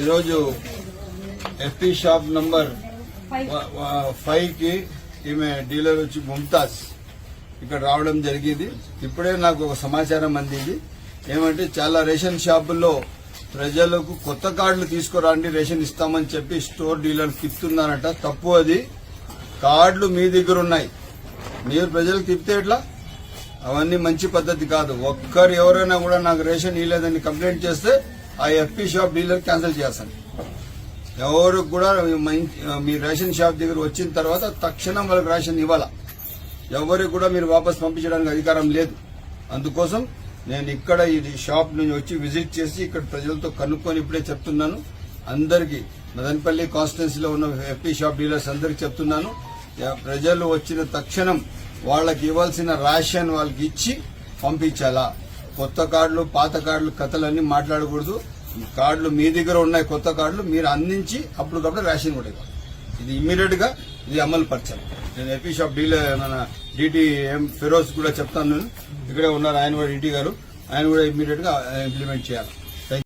ఈరోజు FP shop number 5 కి ఈమె డీలర్ వచ్చి ముంతాజ్ ఇక్కడ రావడం జరిగింది. ఇప్పుడే నాకు ఒక సమాచారం అందింది. ఏమంటే చాలా రేషన్ షాపుల్లో ప్రజలకు కొత్త కార్డులు తీసుకురండి రేషన్ ఇస్తామని చెప్పి స్టోర్ డీలర్ తిప్పుతున్నారట. తప్పు అది. కార్డులు మీ దగ్గర ఉన్నాయి, మీరు ప్రజలకు తిప్పితే ఎట్లా? అవన్నీ మంచి పద్ధతి కాదు. ఒక్కరు ఎవరైనా కూడా నాకు రేషన్ ఇవ్వలేదని కంప్లైంట్ చేస్తే ఆ ఎఫ్పీ షాప్ డీలర్ క్యాన్సిల్ చేస్తాను. ఎవరు కూడా మీ రేషన్ షాప్ దగ్గర వచ్చిన తర్వాత తక్షణం వాళ్ళకి రేషన్ ఇవ్వాలా. ఎవరికి కూడా మీరు వాపస్ పంపించడానికి అధికారం లేదు. అందుకోసం నేను ఇక్కడ ఈ షాప్ నుంచి వచ్చి విజిట్ చేసి ఇక్కడ ప్రజలతో కనుక్కొని ఇప్పుడే చెప్తున్నాను. అందరికీ మదనపల్లి కాన్స్టిట్యున్సీలో ఉన్న ఎఫ్పీ షాప్ డీలర్స్ అందరికీ చెప్తున్నాను, ప్రజలు వచ్చిన తక్షణం వాళ్ళకి ఇవ్వాల్సిన రేషన్ వాళ్ళకి ఇచ్చి పంపించాలా. కొత్త కార్డులు పాత కార్డులు కథలన్నీ మాట్లాడకూడదు. కార్డులు మీ దగ్గర ఉన్నాయి, కొత్త కార్డులు మీరు అందించి అప్పటికప్పుడు రేషన్ కూడా ఇవ్వాలి. ఇది ఇమ్మీడియట్ గా ఇది అమలు పరచాలి. నేను ఎఫ్పీ షాప్ డీలర్ మన డిటి ఫిరోజ్ కూడా చెప్తాను. ఇక్కడే ఉన్నారు ఆయన కూడా, డిటి గారు, ఆయన కూడా ఇమ్మీడియట్ గా ఇంప్లిమెంట్ చేయాలి.